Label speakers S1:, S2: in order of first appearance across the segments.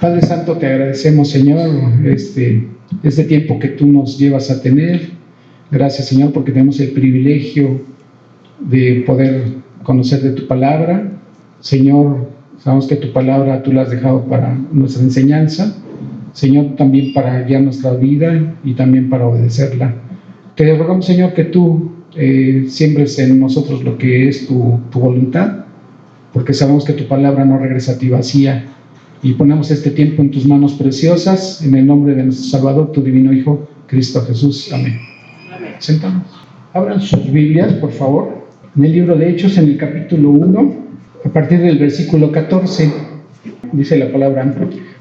S1: Padre Santo, te agradecemos, Señor, este tiempo que tú nos llevas a tener. Gracias, Señor, porque tenemos el privilegio de poder conocer de tu palabra. Señor, sabemos que tu palabra tú la has dejado para nuestra enseñanza, Señor, también para guiar nuestra vida y también para obedecerla. Te rogamos, Señor, que tú siembres en nosotros lo que es tu voluntad, porque sabemos que tu palabra no regresa a ti vacía. Y ponemos este tiempo en tus manos preciosas, en el nombre de nuestro Salvador, tu divino Hijo, Cristo Jesús. Amén. Amén. Sentamos. Abran sus Biblias, por favor, en el libro de Hechos, en el capítulo 1, a partir del versículo 14, dice la palabra: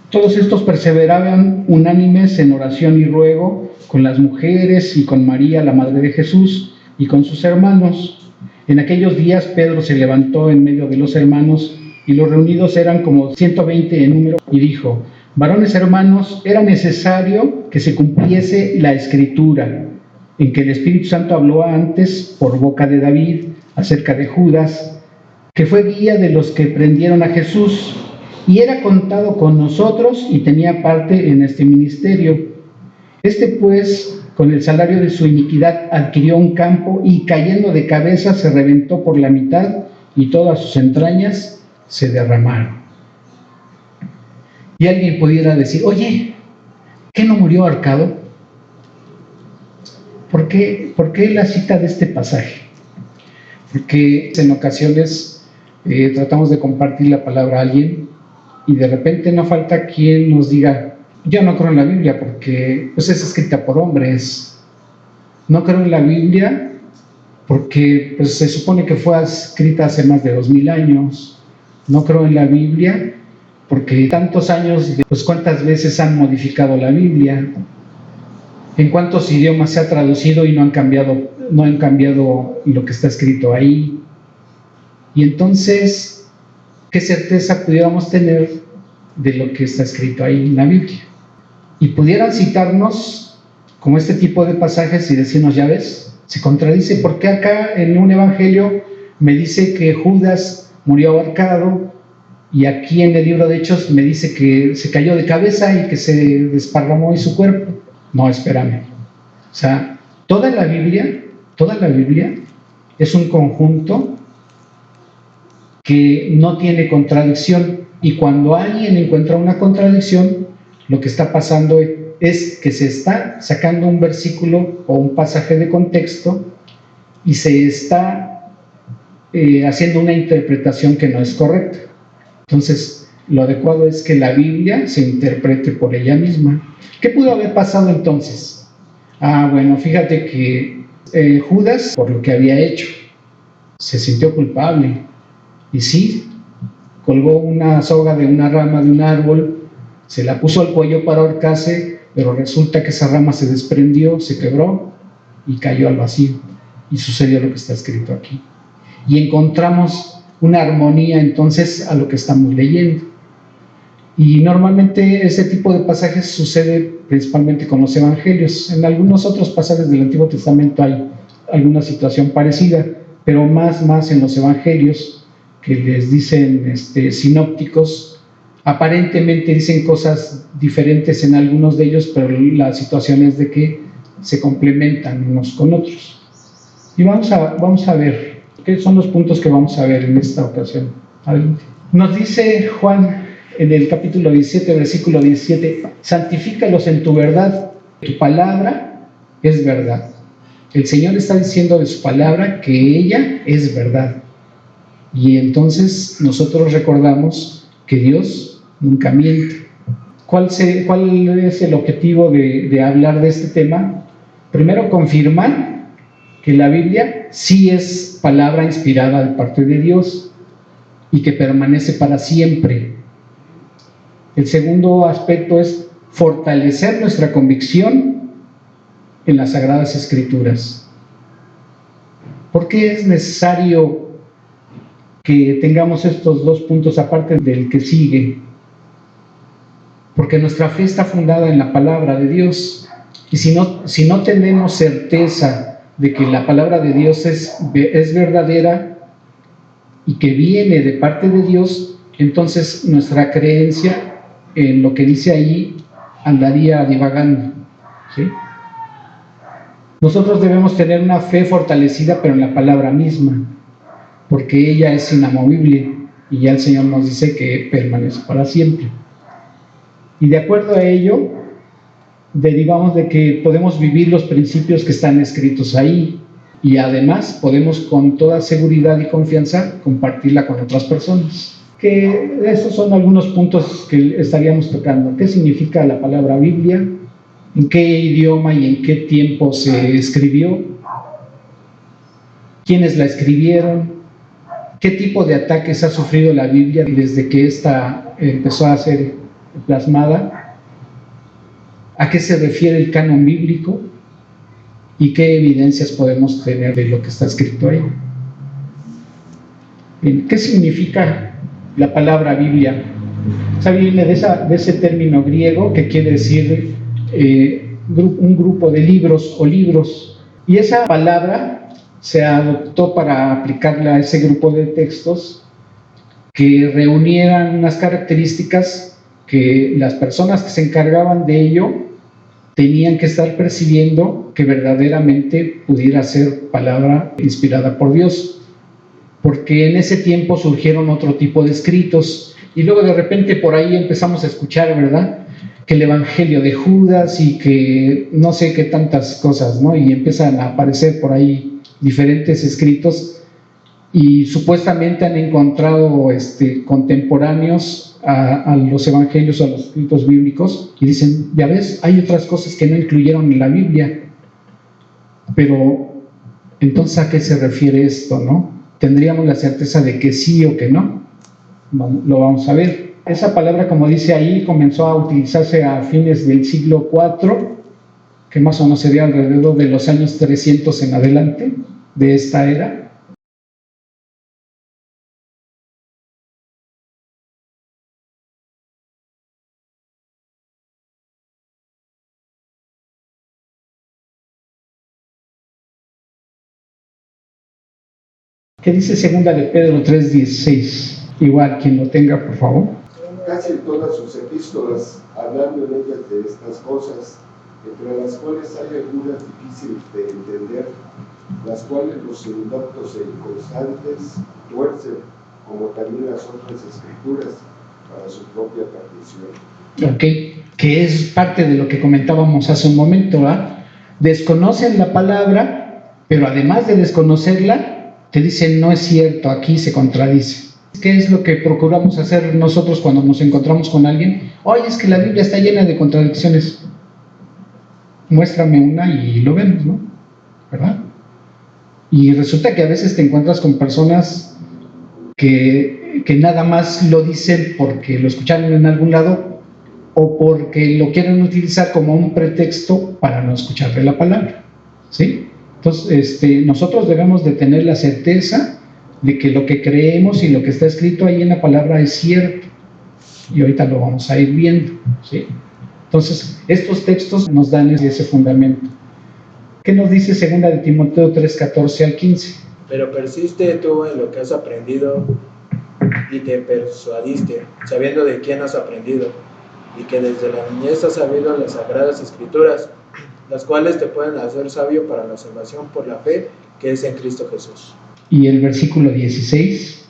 S1: todos estos perseveraban unánimes en oración y ruego con las mujeres y con María, la madre de Jesús, y con sus hermanos. En aquellos días Pedro se levantó en medio de los hermanos, y los reunidos eran como 120 en número, y dijo: varones hermanos, era necesario que se cumpliese la Escritura, en que el Espíritu Santo habló antes por boca de David acerca de Judas, que fue guía de los que prendieron a Jesús, y era contado con nosotros y tenía parte en este ministerio. Este pues, con el salario de su iniquidad, adquirió un campo, y cayendo de cabeza se reventó por la mitad, y todas sus entrañas se derramaron. Y alguien pudiera decir: oye, ¿qué no murió ahorcado? ¿Por qué la cita de este pasaje? Porque en ocasiones tratamos de compartir la palabra a alguien, y de repente no falta quien nos diga: yo no creo en la Biblia porque pues es escrita por hombres. No creo en la Biblia porque pues se supone que fue escrita hace más de 2000 años. No creo en la Biblia porque tantos años, pues cuántas veces han modificado la Biblia, en cuántos idiomas se ha traducido y no han cambiado lo que está escrito ahí. Y entonces, ¿qué certeza pudiéramos tener de lo que está escrito ahí en la Biblia? Y pudieran citarnos como este tipo de pasajes y decirnos: ya ves, se contradice, porque acá en un evangelio me dice que Judas murió ahorcado, y aquí en el libro de Hechos me dice que se cayó de cabeza y que se desparramó en su cuerpo. No, espérame. O sea, toda la Biblia es un conjunto que no tiene contradicción, y cuando alguien encuentra una contradicción, lo que está pasando es que se está sacando un versículo o un pasaje de contexto y se está haciendo una interpretación que no es correcta. Entonces, lo adecuado es que la Biblia se interprete por ella misma. ¿Qué pudo haber pasado entonces? Bueno, fíjate que Judas, por lo que había hecho, se sintió culpable. Y sí, colgó una soga de una rama de un árbol, se la puso al cuello para ahorcarse, pero resulta que esa rama se desprendió, se quebró y cayó al vacío. Y sucedió lo que está escrito aquí. Y encontramos una armonía entonces a lo que estamos leyendo. Y normalmente ese tipo de pasajes sucede principalmente con los evangelios. En algunos otros pasajes del Antiguo Testamento hay alguna situación parecida, pero más en los evangelios, que les dicen sinópticos. Aparentemente dicen cosas diferentes en algunos de ellos, pero la situación es de que se complementan unos con otros. Y vamos a ver qué son los puntos que vamos a ver en esta ocasión. Nos dice Juan en el capítulo 17, versículo 17: santifícalos en tu verdad, tu palabra es verdad. El Señor está diciendo de su palabra que ella es verdad. Y entonces nosotros recordamos que Dios nunca miente. ¿Cuál es el objetivo de hablar de este tema? Primero, confirmar que la Biblia sí es palabra inspirada de parte de Dios y que permanece para siempre. El segundo aspecto es fortalecer nuestra convicción en las Sagradas Escrituras. ¿Por qué es necesario que tengamos estos dos puntos aparte del que sigue? Porque nuestra fe está fundada en la palabra de Dios, y si no tenemos certeza de que la palabra de Dios es verdadera y que viene de parte de Dios, entonces nuestra creencia en lo que dice ahí andaría divagando, ¿sí? Nosotros debemos tener una fe fortalecida, pero en la palabra misma, porque ella es inamovible y ya el Señor nos dice que permanece para siempre. Y de acuerdo a ello, derivamos de que podemos vivir los principios que están escritos ahí y además podemos con toda seguridad y confianza compartirla con otras personas. Que esos son algunos puntos que estaríamos tocando. ¿Qué significa la palabra Biblia? ¿En qué idioma y en qué tiempo se escribió? ¿Quiénes la escribieron? ¿Qué tipo de ataques ha sufrido la Biblia desde que ésta empezó a ser plasmada? ¿A qué se refiere el canon bíblico? ¿Y qué evidencias podemos tener de lo que está escrito ahí? Bien, ¿qué significa la palabra Biblia? O sea, viene de ese término griego que quiere decir un grupo de libros o libros. Y esa palabra se adoptó para aplicarla a ese grupo de textos que reunieran unas características que las personas que se encargaban de ello tenían que estar percibiendo que verdaderamente pudiera ser palabra inspirada por Dios, porque en ese tiempo surgieron otro tipo de escritos y luego de repente por ahí empezamos a escuchar, ¿verdad?, que el Evangelio de Judas y que no sé qué tantas cosas, ¿no? Y empiezan a aparecer por ahí diferentes escritos y supuestamente han encontrado contemporáneos a los evangelios o a los escritos bíblicos y dicen, ya ves, hay otras cosas que no incluyeron en la Biblia. Pero entonces, ¿a qué se refiere esto, no? ¿Tendríamos la certeza de que sí o que no? Lo vamos a ver. Esa palabra, como dice ahí, comenzó a utilizarse a fines del siglo IV, que más o menos sería alrededor de los años 300 en adelante de esta era. ¿Qué dice segunda de Pedro 3:16? Igual, quien lo tenga, por favor.
S2: Casi todas sus epístolas, hablando en ellas de estas cosas, entre las cuales hay algunas difíciles de entender, las cuales los indoctos e inconstantes tuercen, como también las otras escrituras, para su propia perdición.
S1: Ok, que es parte de lo que comentábamos hace un momento, ¿verdad? Desconocen la palabra, pero además de desconocerla, te dicen, no es cierto, aquí se contradice. ¿Qué es lo que procuramos hacer nosotros cuando nos encontramos con alguien? Oye, es que la Biblia está llena de contradicciones. Muéstrame una y lo vemos, ¿no? ¿Verdad? Y resulta que a veces te encuentras con personas que nada más lo dicen porque lo escucharon en algún lado o porque lo quieren utilizar como un pretexto para no escucharle la palabra, ¿sí? Entonces, nosotros debemos de tener la certeza de que lo que creemos y lo que está escrito ahí en la palabra es cierto. Y ahorita lo vamos a ir viendo, ¿sí? Entonces, estos textos nos dan ese fundamento. ¿Qué nos dice 2 de Timoteo 3:14 al 15?
S3: Pero persiste tú en lo que has aprendido y te persuadiste, sabiendo de quién has aprendido, y que desde la niñez has sabido las sagradas escrituras, las cuales te pueden hacer sabio para la salvación por la fe que es en Cristo Jesús.
S1: Y el versículo 16.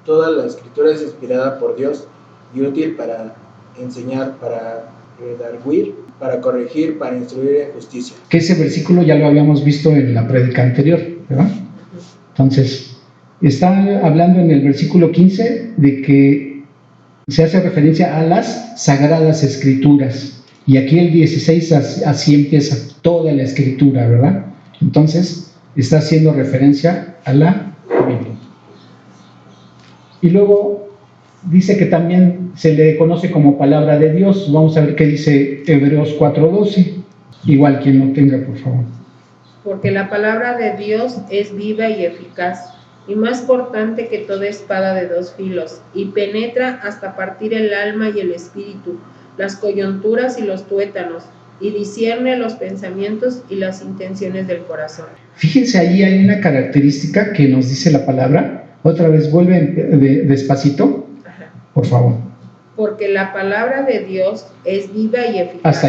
S3: Toda la escritura es inspirada por Dios y útil para enseñar, para redarguir, para corregir, para instruir en justicia.
S1: Que ese versículo ya lo habíamos visto en la prédica anterior, ¿verdad? Entonces, está hablando en el versículo 15 de que se hace referencia a las sagradas escrituras. Y aquí el 16 así empieza toda la escritura, ¿verdad? Entonces, está haciendo referencia a la Biblia. Y luego dice que también se le conoce como palabra de Dios. Vamos a ver qué dice Hebreos 4:12. Igual, quien lo tenga, por favor.
S4: Porque la palabra de Dios es viva y eficaz, y más cortante que toda espada de dos filos, y penetra hasta partir el alma y el espíritu, las coyunturas y los tuétanos, y discierne los pensamientos y las intenciones del corazón.
S1: Fíjense, ahí hay una característica que nos dice la palabra. Otra vez, vuelve despacito, por favor.
S4: porque la palabra de Dios es viva y eficaz.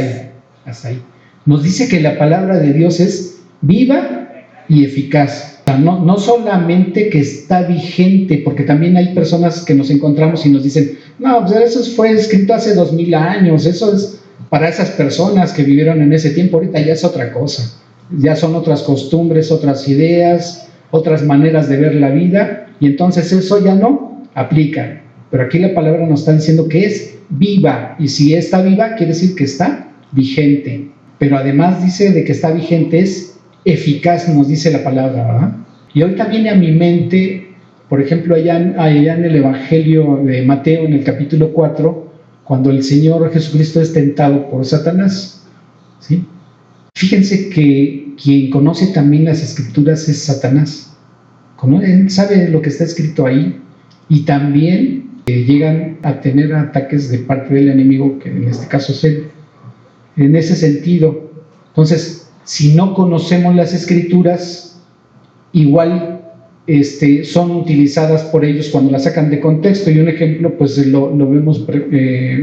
S1: Hasta ahí. Nos dice que la palabra de Dios es viva y eficaz. O sea, no solamente que está vigente, porque también hay personas que nos encontramos y nos dicen, no, pues eso fue escrito hace 2000 años, eso es para esas personas que vivieron en ese tiempo, ahorita ya es otra cosa, ya son otras costumbres, otras ideas, otras maneras de ver la vida, y entonces eso ya no aplica. Pero aquí la palabra nos está diciendo que es viva, y si está viva quiere decir que está vigente, pero además dice de que está vigente es eficaz, nos dice la palabra, ¿verdad? Y ahorita viene a mi mente, por ejemplo, allá en el Evangelio de Mateo, en el capítulo 4, cuando el Señor Jesucristo es tentado por Satanás, ¿sí? Fíjense que quien conoce también las Escrituras es Satanás. Él sabe lo que está escrito ahí, y también llegan a tener ataques de parte del enemigo, que en este caso es él. En ese sentido, entonces, si no conocemos las Escrituras, igual son utilizadas por ellos cuando las sacan de contexto, y un ejemplo pues lo vemos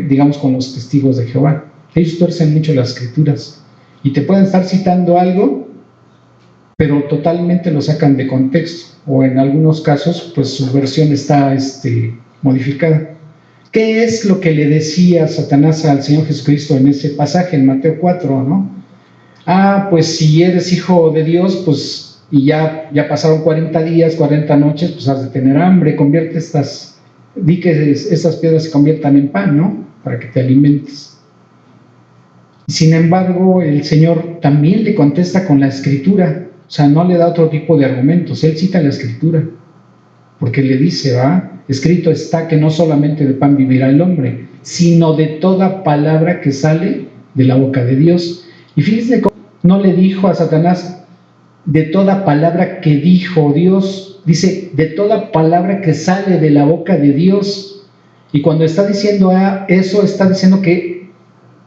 S1: digamos con los testigos de Jehová. Ellos tuercen mucho las Escrituras y te pueden estar citando algo, pero totalmente lo sacan de contexto, o en algunos casos pues su versión está modificada. ¿Qué es lo que le decía Satanás al Señor Jesucristo en ese pasaje en Mateo 4, ¿no? Pues si eres hijo de Dios, pues y ya pasaron 40 días, 40 noches, pues has de tener hambre, di que estas piedras se conviertan en pan, ¿no? Para que te alimentes. Sin embargo, el Señor también le contesta con la Escritura, o sea, no le da otro tipo de argumentos, él cita la Escritura, porque le dice, escrito está que no solamente de pan vivirá el hombre, sino de toda palabra que sale de la boca de Dios. Y fíjense cómo no le dijo a Satanás, de toda palabra que dijo Dios, dice, de toda palabra que sale de la boca de Dios. Y cuando está diciendo eso, está diciendo que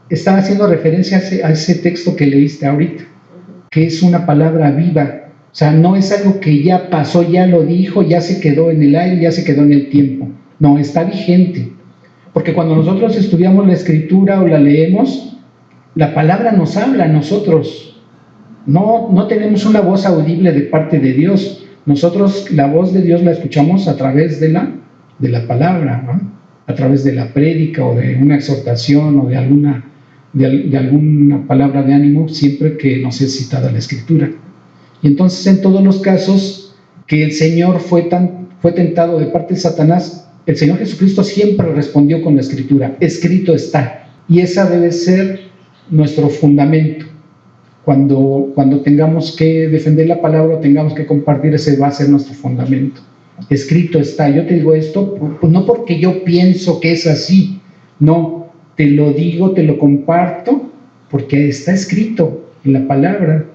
S1: está haciendo referencia a ese texto que leíste ahorita, que es una palabra viva. O sea, no es algo que ya pasó, ya lo dijo, ya se quedó en el aire, ya se quedó en el tiempo. No, está vigente. Porque cuando nosotros estudiamos la Escritura o la leemos, la palabra nos habla a nosotros. No tenemos una voz audible de parte de Dios. Nosotros la voz de Dios la escuchamos a través de la palabra, ¿no? A través de la prédica o de una exhortación o de alguna palabra de ánimo, siempre que nos es citada la Escritura. Y entonces en todos los casos que el Señor fue tentado de parte de Satanás, el Señor Jesucristo siempre respondió con la Escritura, escrito está. Y esa debe ser nuestro fundamento. Cuando tengamos que defender la palabra o tengamos que compartir, ese va a ser nuestro fundamento. Escrito está. Yo te digo esto, pues no porque yo pienso que es así, no, te lo digo, te lo comparto, porque está escrito en la palabra.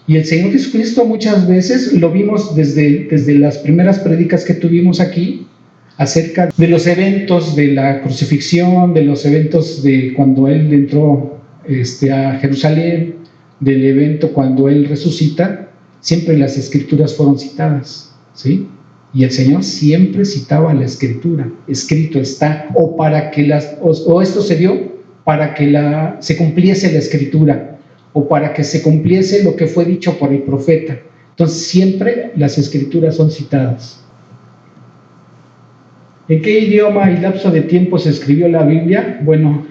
S1: Y el Señor Jesucristo muchas veces, lo vimos desde las primeras prédicas que tuvimos aquí, acerca de los eventos de la crucifixión, de los eventos de cuando Él entró a Jerusalén, del evento cuando Él resucita, siempre las Escrituras fueron citadas, ¿sí? Y el Señor siempre citaba la Escritura, escrito está, o esto se dio para que se cumpliese la Escritura, o para que se cumpliese lo que fue dicho por el profeta. Entonces siempre las Escrituras son citadas. ¿En qué idioma y lapso de tiempo se escribió la Biblia? Bueno,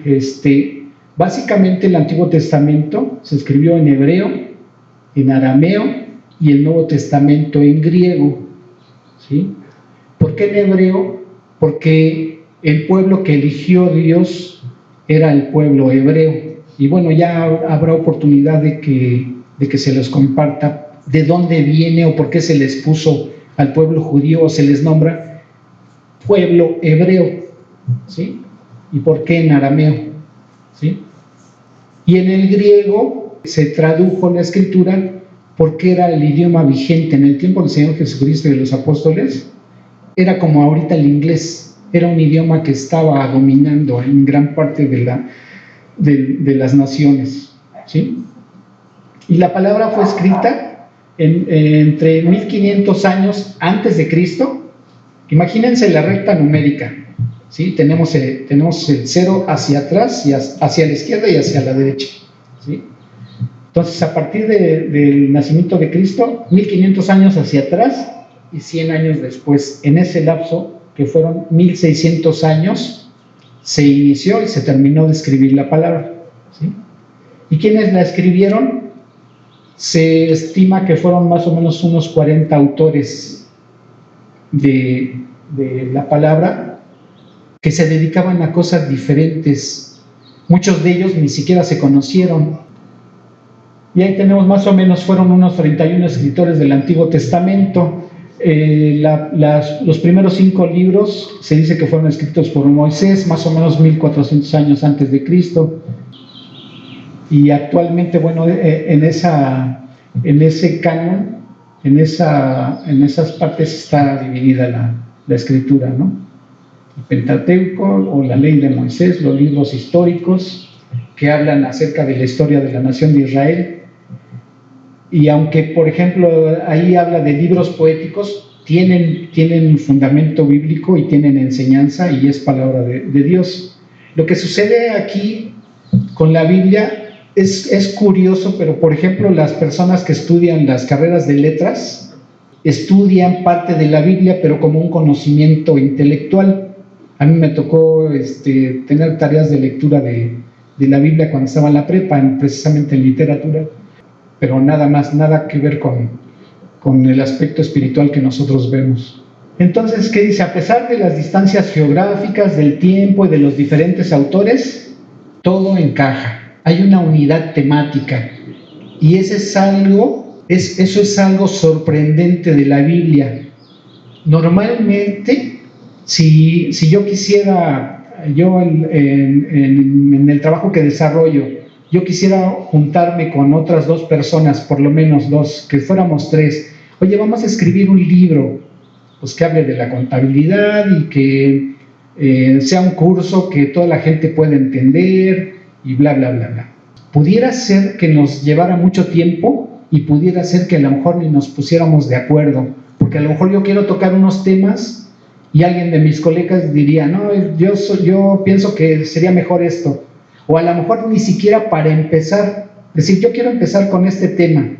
S1: básicamente el Antiguo Testamento se escribió en hebreo, en arameo y el Nuevo Testamento en griego, ¿sí? ¿Por qué en hebreo? Porque el pueblo que eligió Dios era el pueblo hebreo. Y bueno, ya habrá oportunidad de que se les comparta de dónde viene o por qué se les puso al pueblo judío o se les nombra pueblo hebreo, ¿sí? ¿Y por qué en arameo? ¿Sí? Y en el griego se tradujo la Escritura porque era el idioma vigente en el tiempo del Señor Jesucristo y de los apóstoles. Era como ahorita el inglés, era un idioma que estaba dominando en gran parte de las naciones, ¿sí? Y la palabra fue escrita entre 1500 años antes de Cristo. Imagínense la recta numérica, ¿sí? Tenemos el 0 hacia atrás, y hacia la izquierda y hacia la derecha, ¿sí? Entonces, a partir del nacimiento de Cristo, 1500 años hacia atrás y 100 años después, en ese lapso, que fueron 1600 años, se inició y se terminó de escribir la palabra, ¿sí? ¿Y quiénes la escribieron? Se estima que fueron más o menos unos 40 autores de la palabra que se dedicaban a cosas diferentes. Muchos de ellos ni siquiera se conocieron. Y ahí tenemos más o menos, fueron unos 31 escritores del Antiguo Testamento. Los primeros 5 libros se dice que fueron escritos por Moisés, más o menos 1400 años antes de Cristo. Y actualmente, bueno, en ese canon, en esas partes está dividida la escritura, ¿no? El Pentateuco o la ley de Moisés, los libros históricos que hablan acerca de la historia de la nación de Israel. Y aunque, por ejemplo, ahí habla de libros poéticos, tienen fundamento bíblico y tienen enseñanza y es palabra de Dios. Lo que sucede aquí con la Biblia es curioso, pero por ejemplo las personas que estudian las carreras de letras estudian parte de la Biblia, pero como un conocimiento intelectual. A mí me tocó tener tareas de lectura de la Biblia cuando estaba en la prepa, precisamente en literatura, pero nada que ver con el aspecto espiritual que nosotros vemos. Entonces, ¿qué dice? A pesar de las distancias geográficas, del tiempo y de los diferentes autores, todo encaja. Hay una unidad temática y eso es algo sorprendente de la Biblia. Normalmente, si yo quisiera, en el trabajo que desarrollo, yo quisiera juntarme con otras 2 personas, por lo menos 2, que fuéramos 3. Oye, vamos a escribir un libro, pues que hable de la contabilidad y que sea un curso que toda la gente pueda entender y bla, bla, bla, bla. Pudiera ser que nos llevara mucho tiempo y pudiera ser que a lo mejor ni nos pusiéramos de acuerdo, porque a lo mejor yo quiero tocar unos temas y alguien de mis colegas diría, no, yo pienso que sería mejor esto. O a lo mejor ni siquiera para empezar, decir, yo quiero empezar con este tema.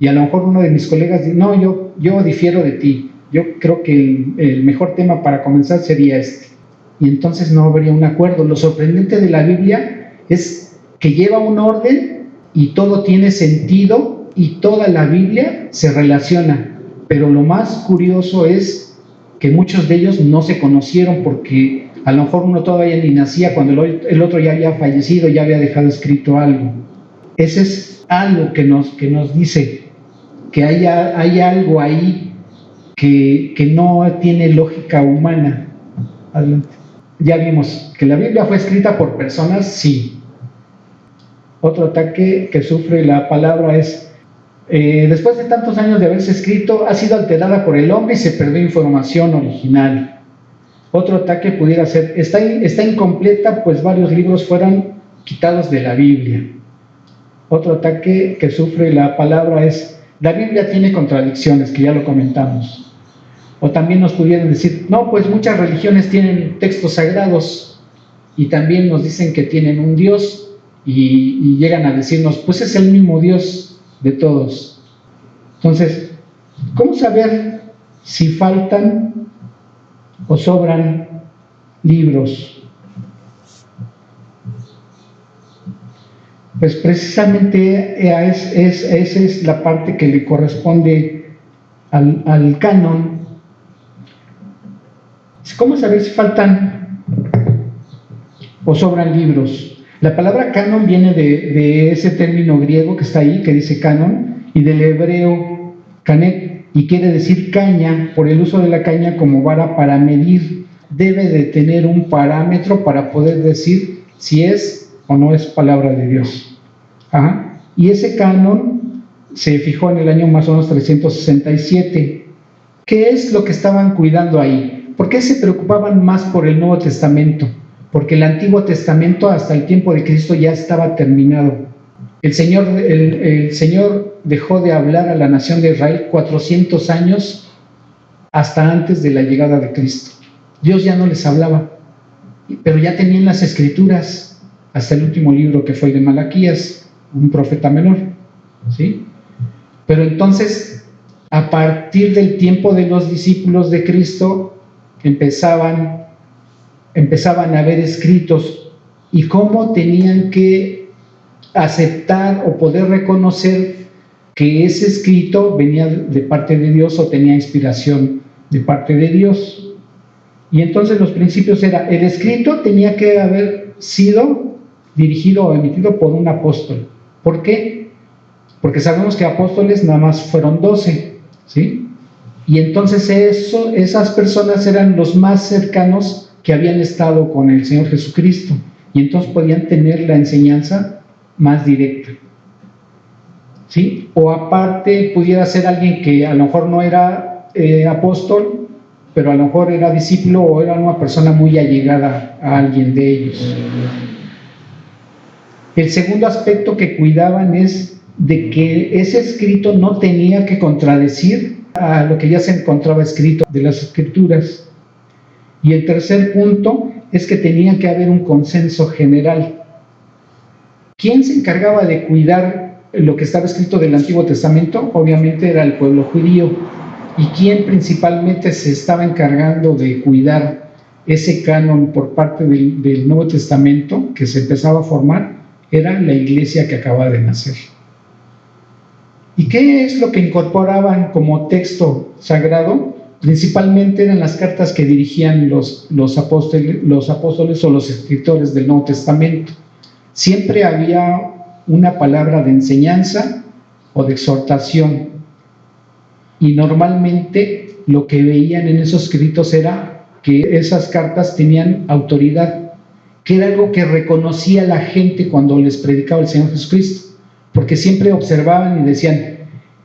S1: Y a lo mejor uno de mis colegas dice, no, yo difiero de ti. Yo creo que el mejor tema para comenzar sería este. Y entonces no habría un acuerdo. Lo sorprendente de la Biblia es que lleva un orden y todo tiene sentido y toda la Biblia se relaciona. Pero lo más curioso es que muchos de ellos no se conocieron porque a lo mejor uno todavía ni nacía cuando el otro ya había fallecido, ya había dejado escrito algo. Ese es algo que nos dice que hay algo ahí que no tiene lógica humana. Adelante. Ya vimos que la Biblia fue escrita por personas, sí. Otro ataque que sufre la palabra es, después de tantos años de haberse escrito, ha sido alterada por el hombre y se perdió información original. Otro ataque pudiera ser, está incompleta, pues varios libros fueron quitados de la Biblia. Otro ataque que sufre la palabra es, la Biblia tiene contradicciones, que ya lo comentamos. O también nos pudieran decir, no, pues muchas religiones tienen textos sagrados y también nos dicen que tienen un Dios y llegan a decirnos, pues es el mismo Dios de todos. Entonces, ¿cómo saber si faltan o sobran libros? Pues precisamente esa es la parte que le corresponde al canon. ¿Cómo saber si faltan o sobran libros? La palabra canon viene de ese término griego que está ahí, que dice canon, y del hebreo canet, y quiere decir caña, por el uso de la caña como vara para medir. Debe de tener un parámetro para poder decir si es o no es palabra de Dios. Ajá. Y ese canon se fijó en el año más o menos 367. ¿Qué es lo que estaban cuidando ahí? ¿Por qué se preocupaban más por el Nuevo Testamento? Porque el Antiguo Testamento hasta el tiempo de Cristo ya estaba terminado. El Señor dejó de hablar a la nación de Israel 400 años hasta antes de la llegada de Cristo. Dios ya no les hablaba. pero ya tenían las escrituras hasta el último libro, que fue el de Malaquías, un profeta menor, ¿sí? Pero entonces, a partir del tiempo de los discípulos de Cristo, empezaban a ver escritos y cómo tenían que aceptar o poder reconocer que ese escrito venía de parte de Dios o tenía inspiración de parte de Dios. Y entonces los principios era, el escrito tenía que haber sido dirigido o emitido por un apóstol. ¿Por qué? Porque sabemos que apóstoles nada más fueron 12, ¿sí? Y entonces esas personas eran los más cercanos que habían estado con el Señor Jesucristo, y entonces podían tener la enseñanza más directa, ¿sí? O aparte pudiera ser alguien que a lo mejor no era apóstol, pero a lo mejor era discípulo o era una persona muy allegada a alguien de ellos. El segundo aspecto que cuidaban es de que ese escrito no tenía que contradecir a lo que ya se encontraba escrito de las Escrituras. Y el tercer punto es que tenía que haber un consenso general. ¿Quién se encargaba de cuidar lo que estaba escrito del Antiguo Testamento? Obviamente era el pueblo judío. ¿Y quién principalmente se estaba encargando de cuidar ese canon por parte del Nuevo Testamento que se empezaba a formar? Era la iglesia que acababa de nacer. ¿Y qué es lo que incorporaban como texto sagrado? Principalmente eran las cartas que dirigían los apóstoles o los escritores del Nuevo Testamento. Siempre había una palabra de enseñanza o de exhortación, y normalmente lo que veían en esos escritos era que esas cartas tenían autoridad, que era algo que reconocía la gente cuando les predicaba el Señor Jesucristo, porque siempre observaban y decían,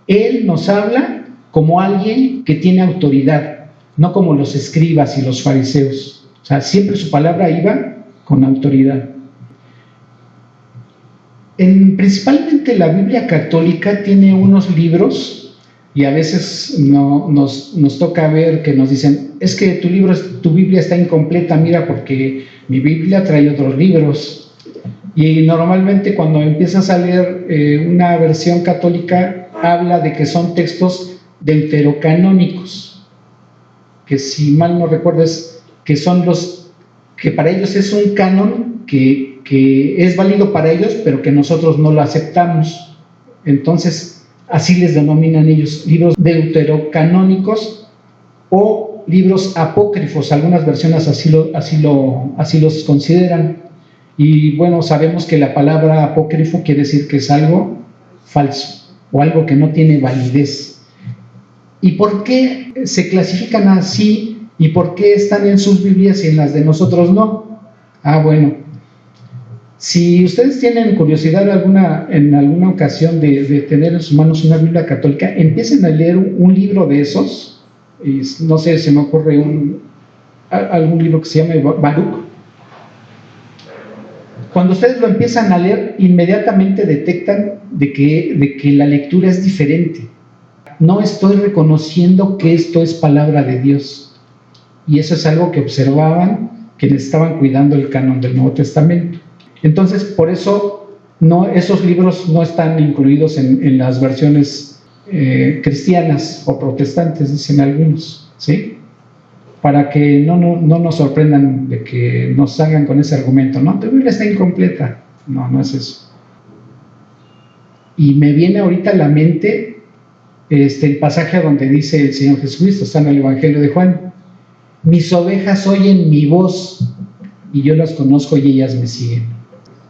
S1: Él nos habla como alguien que tiene autoridad, no como los escribas y los fariseos. O sea, siempre su palabra iba con autoridad. Principalmente la Biblia católica tiene unos libros, y a veces nos toca ver que nos dicen, es que tu Biblia está incompleta, mira, porque mi Biblia trae otros libros. Y normalmente cuando empiezas a leer una versión católica, habla de que son textos deuterocanónicos, que si mal no recuerdo que son los que para ellos es un canon que es válido para ellos, pero que nosotros no lo aceptamos. Entonces así les denominan ellos, libros deuterocanónicos o libros apócrifos. Algunas versiones así los consideran. Y bueno, sabemos que la palabra apócrifo quiere decir que es algo falso o algo que no tiene validez. ¿Y por qué se clasifican así? ¿Y por qué están en sus Biblias y en las de nosotros no? Bueno, si ustedes tienen curiosidad en alguna ocasión de tener en sus manos una Biblia católica, empiecen a leer un libro de esos. Y no sé, se me ocurre algún libro que se llama Baruch. Cuando ustedes lo empiezan a leer, inmediatamente detectan de que la lectura es diferente. No estoy reconociendo que esto es palabra de Dios. Y eso es algo que observaban quienes estaban cuidando el canon del Nuevo Testamento. Entonces, por eso esos libros no están incluidos en las versiones cristianas o protestantes, dicen algunos, ¿sí? Para que no nos sorprendan de que nos salgan con ese argumento, no, tu Biblia está incompleta. No es eso. Y me viene ahorita a la mente el pasaje donde dice el Señor Jesucristo, está en el Evangelio de Juan, mis ovejas oyen mi voz y yo las conozco y ellas me siguen.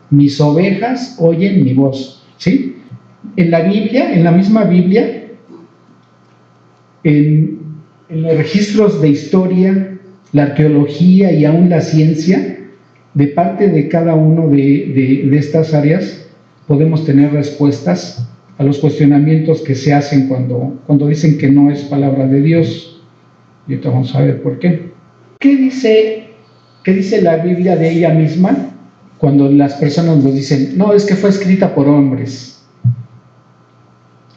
S1: Mis ovejas oyen mi voz, ¿sí? En la Biblia, en la misma Biblia, en los registros de historia, la arqueología y aún la ciencia, de parte de cada uno de estas áreas, podemos tener respuestas a los cuestionamientos que se hacen cuando dicen que no es palabra de Dios. Y ahorita vamos a ver por qué. ¿Qué dice la Biblia de ella misma cuando las personas nos dicen, no, es que fue escrita por hombres?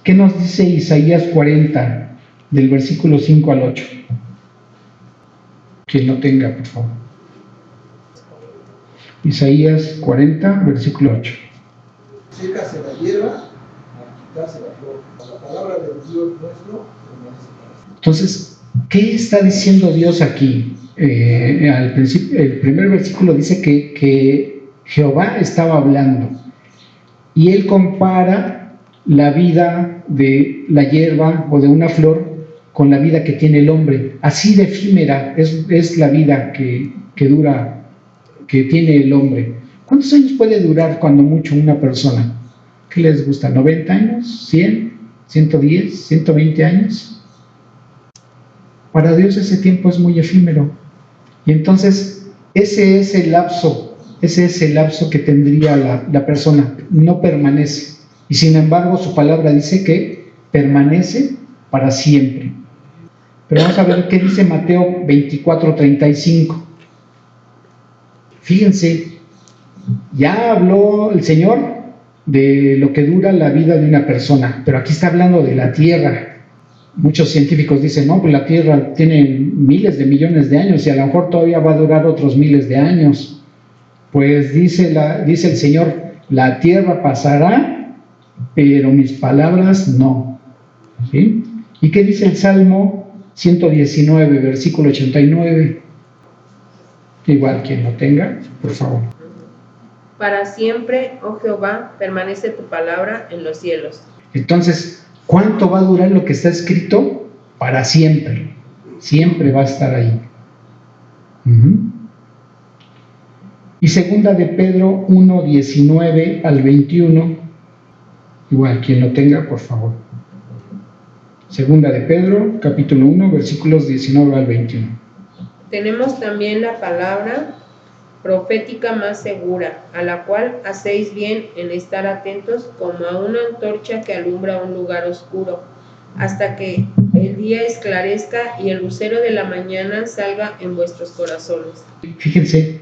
S1: ¿Qué nos dice Isaías 40, del versículo 5 al 8? Quien lo tenga, por favor. Isaías 40, versículo 8.
S5: Sécase la hierba, marchitarse la flor. La palabra del Dios nuestro permanece para siempre.
S1: Entonces, ¿qué está diciendo Dios aquí? Al principio, el primer versículo dice que Jehová estaba hablando y él compara la vida de la hierba o de una flor con la vida que tiene el hombre. Así de efímera es la vida que dura, que tiene el hombre. ¿Cuántos años puede durar cuando mucho una persona? ¿Qué les gusta? ¿90 años? ¿100? ¿110? ¿120 años? Para Dios ese tiempo es muy efímero. Y entonces ese es el lapso que tendría la persona, no permanece. Y sin embargo su palabra dice que permanece para siempre. Pero vamos a ver qué dice Mateo 24:35. Fíjense, ya habló el Señor de lo que dura la vida de una persona, pero aquí está hablando de la tierra. Muchos científicos dicen, no, pues la tierra tiene miles de millones de años y a lo mejor todavía va a durar otros miles de años. Pues dice el Señor, la tierra pasará, pero mis palabras no. ¿Sí? ¿Y qué dice el Salmo 119, versículo 89? Igual quien lo tenga, por favor.
S4: Para siempre, oh Jehová, permanece tu palabra en los cielos.
S1: Entonces, ¿cuánto va a durar lo que está escrito? Para siempre. Siempre va a estar ahí. Y segunda de Pedro 1, 19 al 21. Igual, quien lo tenga, por favor. Segunda de Pedro, capítulo 1, versículos 19 al 21.
S4: Tenemos también la palabra profética más segura, a la cual hacéis bien en estar atentos como a una antorcha que alumbra un lugar oscuro, hasta que el día esclarezca y el lucero de la mañana salga en vuestros corazones.
S1: Fíjense,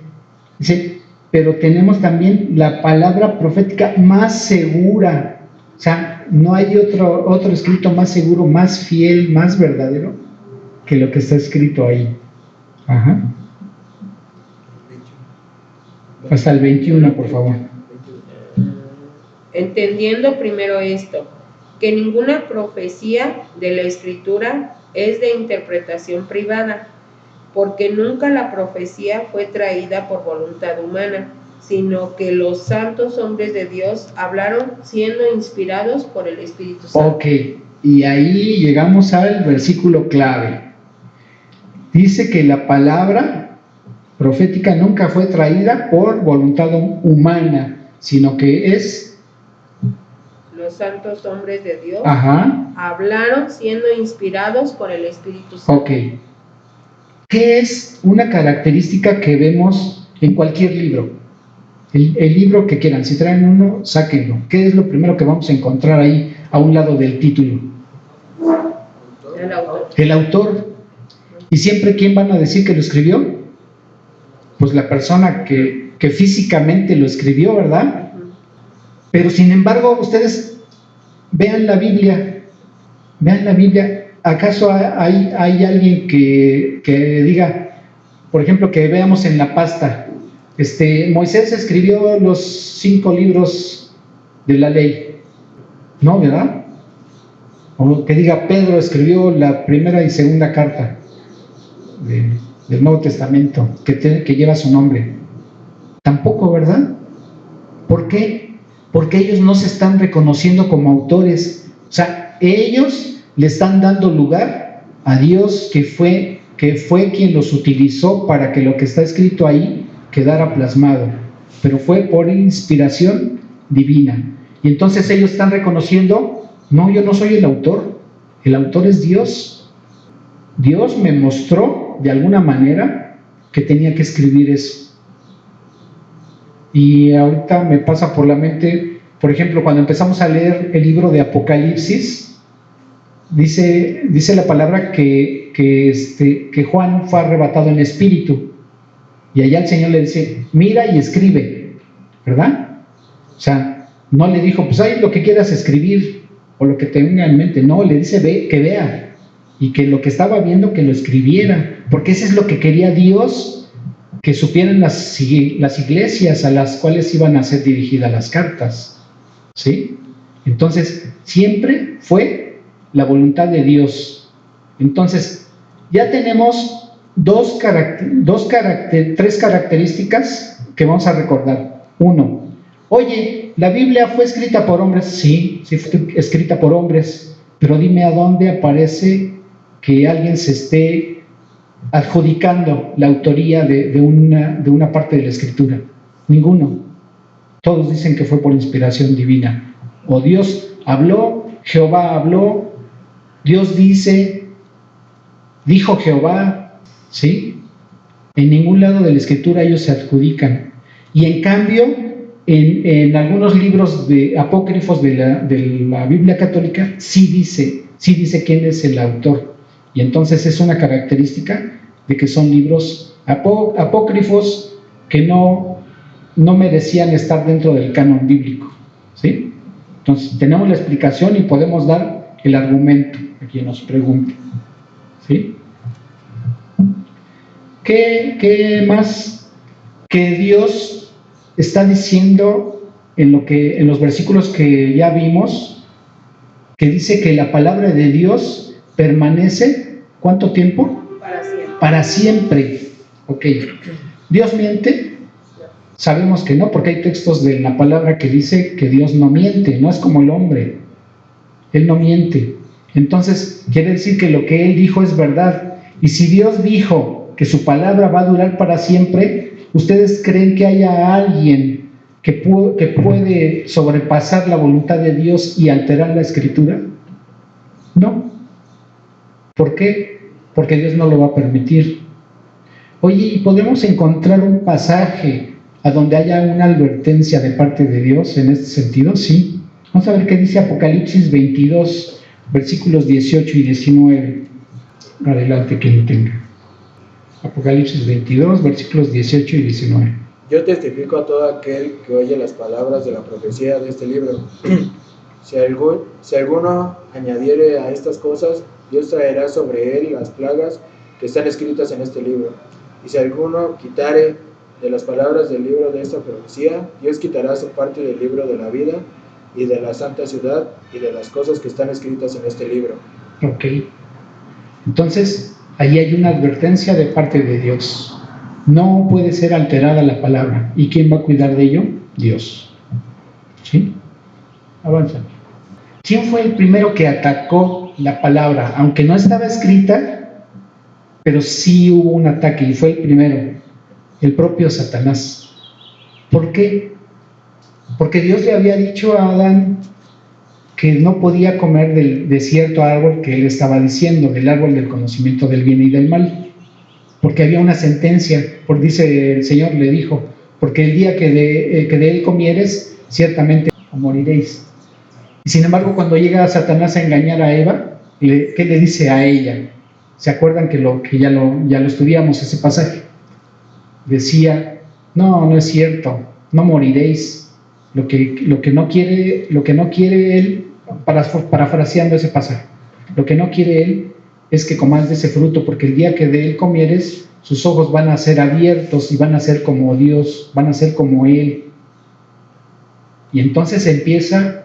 S1: dice, pero tenemos también la palabra profética más segura. O sea, no hay otro escrito más seguro, más fiel, más verdadero que lo que está escrito ahí. Ajá. Hasta el 21, por favor.
S4: Entendiendo primero esto, que ninguna profecía de la Escritura es de interpretación privada, porque nunca la profecía fue traída por voluntad humana, sino que los santos hombres de Dios hablaron siendo inspirados por el Espíritu Santo.
S1: Ok, y ahí llegamos al versículo clave. Dice que la palabra profética nunca fue traída por voluntad humana, sino que es...
S4: Los santos hombres de Dios
S1: hablaron
S4: siendo inspirados por el Espíritu Santo.
S1: Ok. ¿Qué es una característica que vemos en cualquier libro? El libro que quieran, si traen uno, sáquenlo. ¿Qué es lo primero que vamos a encontrar ahí a un lado del título?
S4: El autor.
S1: El autor. ¿Y siempre quién van a decir que lo escribió? Pues la persona que físicamente lo escribió, ¿verdad? Pero sin embargo, ustedes vean la Biblia. ¿Acaso hay alguien que diga, por ejemplo, que veamos en la pasta, Moisés escribió los 5 libros de la ley? No, ¿verdad? O que diga, Pedro escribió la primera y segunda carta del Nuevo Testamento, que lleva su nombre. Tampoco, ¿verdad? ¿Por qué? Porque ellos no se están reconociendo como autores. O sea, ellos le están dando lugar a Dios, que fue quien los utilizó para que lo que está escrito ahí quedara plasmado, pero fue por inspiración divina. Y entonces ellos están reconociendo, no, yo no soy el autor es Dios. Dios me mostró de alguna manera que tenía que escribir eso. Y ahorita me pasa por la mente, por ejemplo, cuando empezamos a leer el libro de Apocalipsis, dice la palabra que Juan fue arrebatado en espíritu, y allá el Señor le dice, mira y escribe, ¿verdad? O sea, no le dijo, pues ahí lo que quieras escribir, o lo que te venga en mente. No, le dice, que vea, y que lo que estaba viendo que lo escribiera, porque eso es lo que quería Dios, que supieran las iglesias a las cuales iban a ser dirigidas las cartas, ¿sí? Entonces, siempre fue la voluntad de Dios. Entonces, ya tenemos tres características que vamos a recordar. Uno, oye, ¿la Biblia fue escrita por hombres? Sí, sí fue escrita por hombres, pero dime a dónde aparece que alguien se esté adjudicando la autoría de una parte de la Escritura. Ninguno. Todos dicen que fue por inspiración divina. O Dios habló, Jehová habló, Dios dijo Jehová, ¿sí? En ningún lado de la Escritura ellos se adjudican. Y en cambio, en algunos libros apócrifos de la Biblia católica, sí dice quién es el autor. Y entonces es una característica de que son libros apócrifos que no merecían estar dentro del canon bíblico, ¿sí? Entonces tenemos la explicación y podemos dar el argumento a quien nos pregunte, ¿sí? ¿Qué más que Dios está diciendo en los versículos que ya vimos, que dice que la palabra de Dios permanece, ¿cuánto tiempo? Para siempre. Ok. ¿Dios miente? Sabemos que no, porque hay textos de la palabra que dice que Dios no miente, no es como el hombre. Él no miente. Entonces, quiere decir que lo que Él dijo es verdad. Y si Dios dijo que su palabra va a durar para siempre, ¿ustedes creen que haya alguien que puede sobrepasar la voluntad de Dios y alterar la Escritura? No. ¿Por qué? Porque Dios no lo va a permitir. Oye, ¿y podemos encontrar un pasaje a donde haya una advertencia de parte de Dios en este sentido? Sí. Vamos a ver qué dice Apocalipsis 22, versículos 18 y 19. Adelante, quien lo tenga. Apocalipsis 22, versículos 18 y 19.
S3: Yo testifico a todo aquel que oye las palabras de la profecía de este libro. Si alguno añadiere a estas cosas, Dios traerá sobre él las plagas que están escritas en este libro. Y si alguno quitare de las palabras del libro de esta profecía, Dios quitará su parte del libro de la vida y de la santa ciudad y de las cosas que están escritas en este libro.
S1: Ok. Entonces, ahí hay una advertencia de parte de Dios. No puede ser alterada la palabra. ¿Y quién va a cuidar de ello? Dios. ¿Sí? Avanza. ¿Quién fue el primero que atacó la palabra? Aunque no estaba escrita, pero sí hubo un ataque y fue el primero, el propio Satanás. ¿Por qué? Porque Dios le había dicho a Adán que no podía comer de cierto árbol que él estaba diciendo, del árbol del conocimiento del bien y del mal, porque había una sentencia, dice el Señor, le dijo, porque el día que de él comieres, ciertamente moriréis. Y sin embargo, cuando llega Satanás a engañar a Eva, ¿qué le dice a ella? ¿Se acuerdan que ya lo estudiamos ese pasaje? Decía, no es cierto, no moriréis. Lo que no quiere él, parafraseando ese pasaje, lo que no quiere él es que comas de ese fruto, porque el día que de él comieres, sus ojos van a ser abiertos y van a ser como Dios, van a ser como Él. Y entonces empieza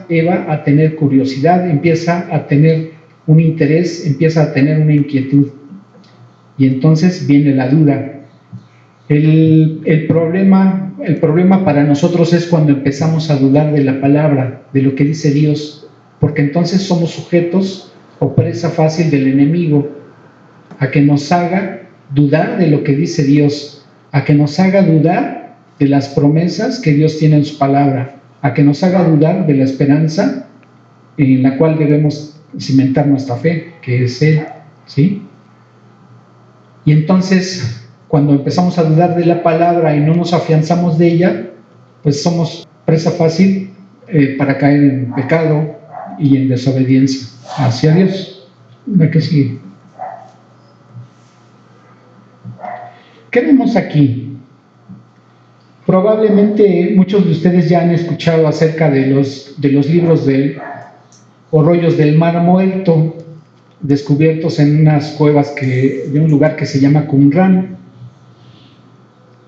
S1: Eva a tener curiosidad, empieza a tener un interés, empieza a tener una inquietud. Y entonces viene la duda. El problema para nosotros es cuando empezamos a dudar de la palabra, de lo que dice Dios, porque entonces somos sujetos o presa fácil del enemigo, a que nos haga dudar de lo que dice Dios, a que nos haga dudar de las promesas que Dios tiene en su palabra, a que nos haga dudar de la esperanza en la cual debemos cimentar nuestra fe, que es Él, ¿sí? Y entonces, cuando empezamos a dudar de la palabra y no nos afianzamos de ella, pues somos presa fácil para caer en pecado y en desobediencia hacia Dios. ¿De qué sigue? ¿Qué vemos aquí? Probablemente muchos de ustedes ya han escuchado acerca de los libros o rollos del Mar Muerto, descubiertos en unas cuevas de un lugar que se llama Qumran.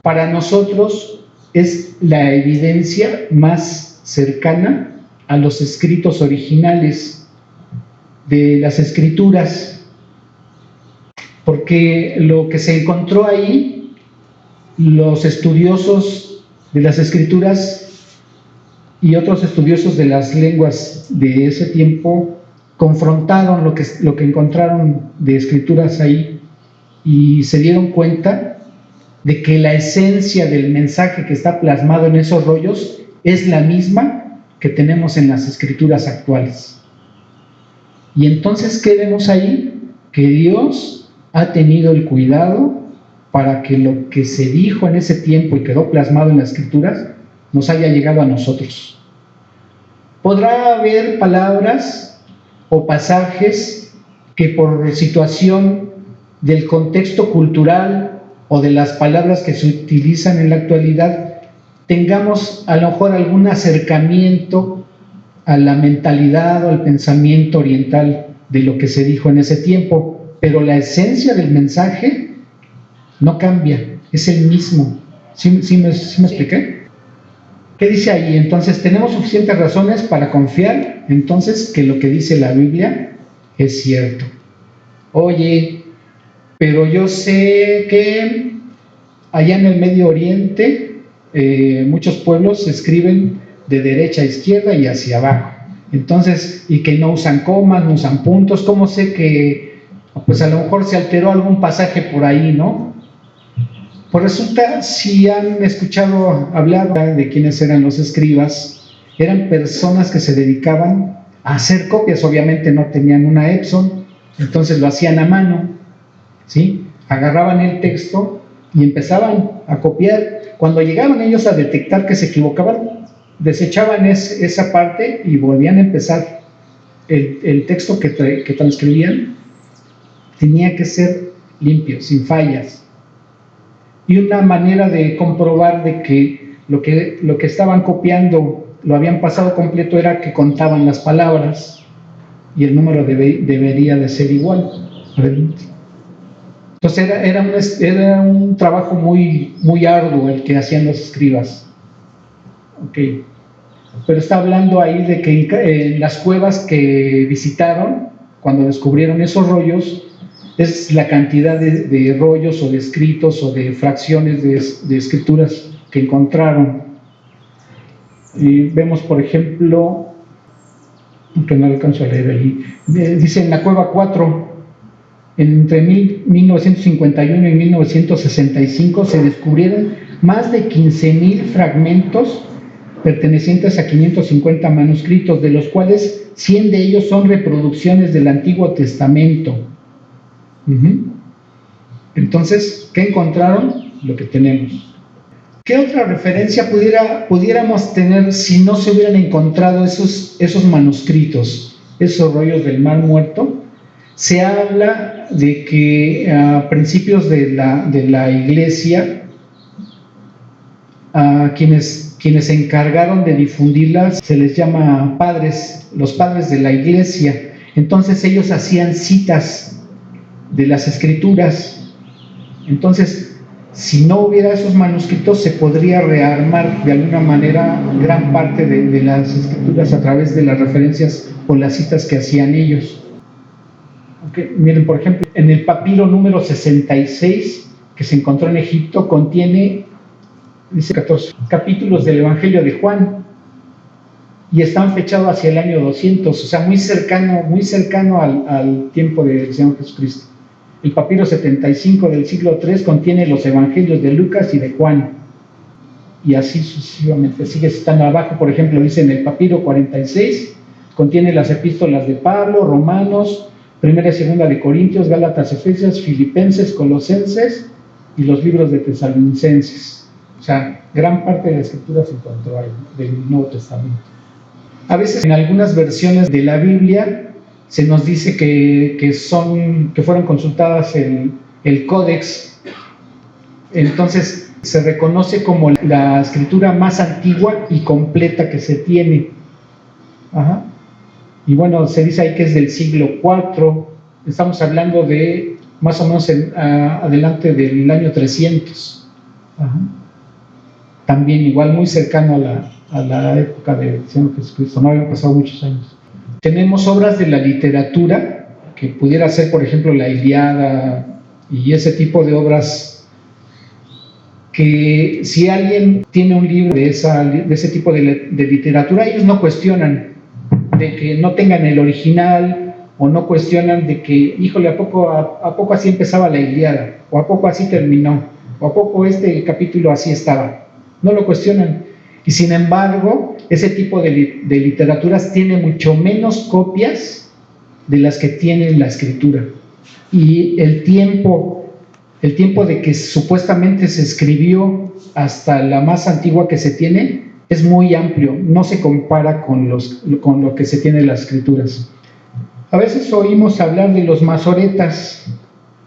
S1: para nosotros es la evidencia más cercana a los escritos originales de las Escrituras, porque lo que se encontró ahí, los estudiosos de las Escrituras y otros estudiosos de las lenguas de ese tiempo confrontaron lo que encontraron de escrituras ahí y se dieron cuenta de que la esencia del mensaje que está plasmado en esos rollos es la misma que tenemos en las escrituras actuales. Y entonces, ¿qué vemos ahí? Que Dios ha tenido el cuidado para que lo que se dijo en ese tiempo y quedó plasmado en las escrituras nos haya llegado a nosotros. Podrá haber palabras o pasajes que por situación del contexto cultural o de las palabras que se utilizan en la actualidad tengamos a lo mejor algún acercamiento a la mentalidad o al pensamiento oriental de lo que se dijo en ese tiempo, pero la esencia del mensaje no cambia, es el mismo. ¿Sí me expliqué? ¿Qué dice ahí? Entonces, tenemos suficientes razones para confiar, entonces, que lo que dice la Biblia es cierto. Oye, pero yo sé que allá en el Medio Oriente muchos pueblos escriben de derecha a izquierda y hacia abajo. Entonces, y que no usan comas, no usan puntos. ¿Cómo sé que, pues a lo mejor se alteró algún pasaje por ahí, ¿no? Pues resulta, si han escuchado hablar de quiénes eran los escribas, eran personas que se dedicaban a hacer copias. Obviamente no tenían una Epson, entonces lo hacían a mano, ¿sí? Agarraban el texto y empezaban a copiar. Cuando llegaban ellos a detectar que se equivocaban, desechaban esa parte y volvían a empezar. El texto que transcribían tenía que ser limpio, sin fallas. Y una manera de comprobar de que lo que estaban copiando lo habían pasado completo era que contaban las palabras y el número debería de ser igual. Entonces era un trabajo muy, muy arduo el que hacían los escribas. Okay. Pero está hablando ahí de que en las cuevas que visitaron, cuando descubrieron esos rollos, es la cantidad de rollos o de escritos o de fracciones de escrituras que encontraron. Y vemos, por ejemplo, que no alcanzo a leer ahí, dice en la cueva 4, entre 1951 y 1965 se descubrieron más de 15,000 fragmentos pertenecientes a 550 manuscritos, de los cuales 100 de ellos son reproducciones del Antiguo Testamento. Entonces, ¿qué encontraron? Lo que tenemos. ¿Qué otra referencia pudiéramos tener si no se hubieran encontrado esos manuscritos, esos rollos del Mar Muerto? Se habla de que a principios de la iglesia, a quienes se encargaron de difundirlas se les llama padres, los padres de la iglesia. Entonces ellos hacían citas de las escrituras. Entonces, si no hubiera esos manuscritos, se podría rearmar de alguna manera gran parte de las escrituras a través de las referencias o las citas que hacían ellos. Okay. Miren, por ejemplo, en el papiro número 66 que se encontró en Egipto, contiene, dice 14 capítulos del Evangelio de Juan y están fechados hacia el año 200, o sea, muy cercano al tiempo del Señor Jesucristo. El papiro 75 del siglo III contiene los evangelios de Lucas y de Juan, y así sucesivamente. Sigue estando abajo, por ejemplo, dice en el papiro 46, contiene las epístolas de Pablo, Romanos, Primera y Segunda de Corintios, Gálatas, Efesios, Filipenses, Colosenses y los libros de Tesalonicenses. O sea, gran parte de la escritura se encontró ahí, del Nuevo Testamento. A veces en algunas versiones de la Biblia se nos dice que fueron consultadas el Códex. Entonces se reconoce como la escritura más antigua y completa que se tiene. Ajá. Y bueno, se dice ahí que es del siglo IV. Estamos hablando de más o menos adelante del año 300. Ajá. También igual muy cercano a la época del Señor Jesucristo, no habían pasado muchos años. Tenemos obras de la literatura, que pudiera ser, por ejemplo, la Ilíada y ese tipo de obras, que si alguien tiene un libro de ese tipo de literatura, ellos no cuestionan de que no tengan el original, o no cuestionan de que, híjole, ¿a poco así empezaba la Ilíada? ¿O a poco así terminó? ¿O a poco este capítulo así estaba? No lo cuestionan. Y sin embargo, ese tipo de literaturas tiene mucho menos copias de las que tiene la escritura. Y el tiempo de que supuestamente se escribió hasta la más antigua que se tiene es muy amplio, no se compara con lo que se tiene en las escrituras. A veces oímos hablar de los masoretas,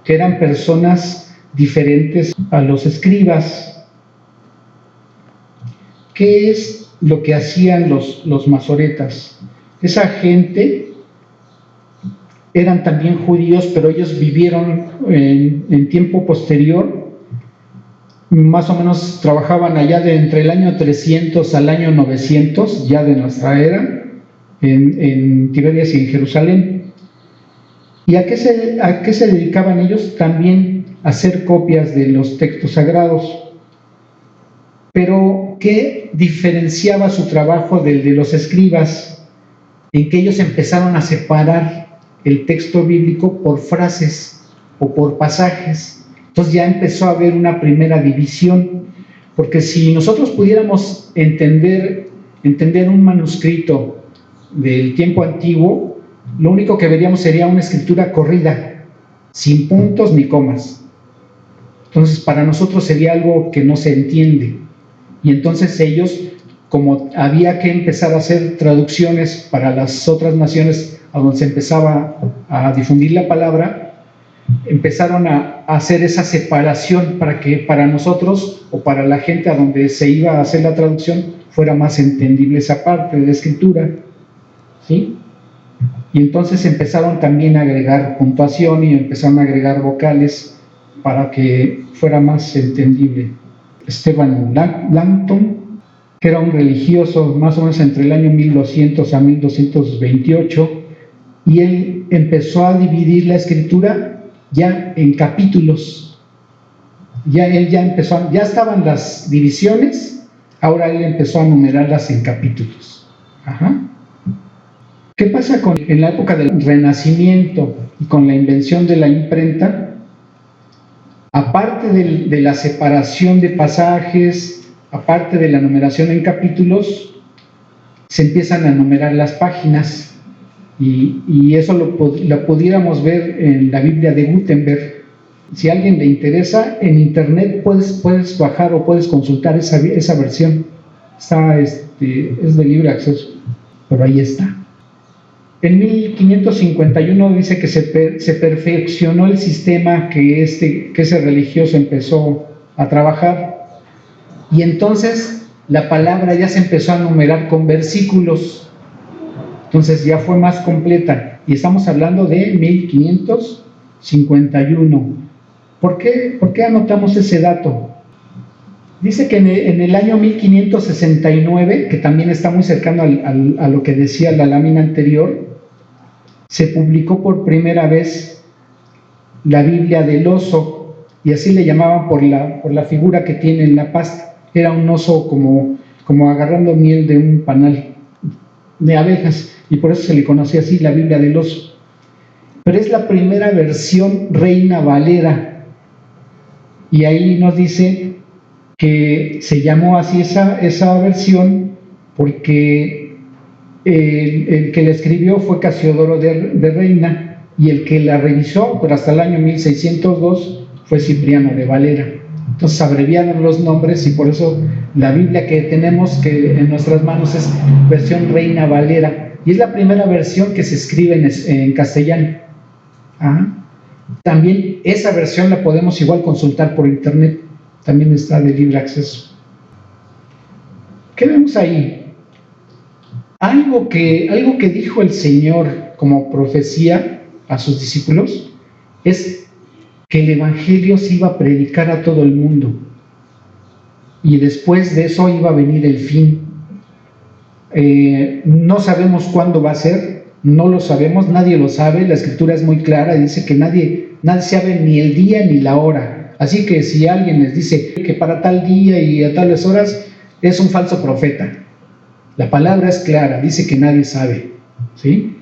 S1: que eran personas diferentes a los escribas. ¿Qué es lo que hacían los masoretas? Esa gente eran también judíos, pero ellos vivieron en tiempo posterior, más o menos trabajaban allá de entre el año 300 al año 900, ya de nuestra era, en Tiberias y en Jerusalén. ¿Y a qué se dedicaban ellos? También a hacer copias de los textos sagrados. Pero, ¿qué diferenciaba su trabajo del de los escribas? En que ellos empezaron a separar el texto bíblico por frases o por pasajes. Entonces ya empezó a haber una primera división, porque si nosotros pudiéramos entender un manuscrito del tiempo antiguo, lo único que veríamos sería una escritura corrida, sin puntos ni comas. Entonces para nosotros sería algo que no se entiende. Y entonces ellos, como había que empezar a hacer traducciones para las otras naciones a donde se empezaba a difundir la palabra, empezaron a hacer esa separación para que para nosotros o para la gente a donde se iba a hacer la traducción fuera más entendible esa parte de la escritura, ¿sí? Y entonces empezaron también a agregar puntuación y empezaron a agregar vocales para que fuera más entendible. Stephen Langton, que era un religioso más o menos entre el año 1200 a 1228, y él empezó a dividir la escritura ya en capítulos. Ya estaban las divisiones, ahora él empezó a numerarlas en capítulos. Ajá. ¿Qué pasa en la época del Renacimiento y con la invención de la imprenta? Aparte de la separación de pasajes, aparte de la numeración en capítulos, se empiezan a numerar las páginas. Y eso lo pudiéramos ver en la Biblia de Gutenberg. Si a alguien le interesa, en internet puedes bajar o puedes consultar esa versión. Es de libre acceso, pero ahí está. En 1551 dice que se perfeccionó el sistema que ese religioso empezó a trabajar, y entonces la palabra ya se empezó a numerar con versículos. Entonces ya fue más completa, y estamos hablando de 1551. ¿Por qué anotamos ese dato? Dice que en el año 1569, que también está muy cercano a lo que decía la lámina anterior, se publicó por primera vez la Biblia del oso, y así le llamaban por la figura que tiene en la pasta. Era un oso como agarrando miel de un panal de abejas, y por eso se le conocía así, la Biblia del oso. Pero es la primera versión Reina Valera, y ahí nos dice que se llamó así esa versión porque el que la escribió fue Casiodoro de Reina, y el que la revisó, pero hasta el año 1602, fue Cipriano de Valera. Entonces abreviaron los nombres, y por eso la Biblia que tenemos que en nuestras manos es versión Reina Valera, y es la primera versión que se escribe en castellano. Ajá. También esa versión la podemos igual consultar por internet, también está de libre acceso. ¿Qué vemos ahí? Algo que dijo el Señor como profecía a sus discípulos es que el Evangelio se iba a predicar a todo el mundo. y después de eso iba a venir el fin. No sabemos cuándo va a ser, no lo sabemos, nadie lo sabe. La escritura es muy clara, dice que nadie sabe ni el día ni la hora. Así que si alguien les dice que para tal día y a tales horas, es un falso profeta. La palabra es clara, dice que nadie sabe, ¿sí?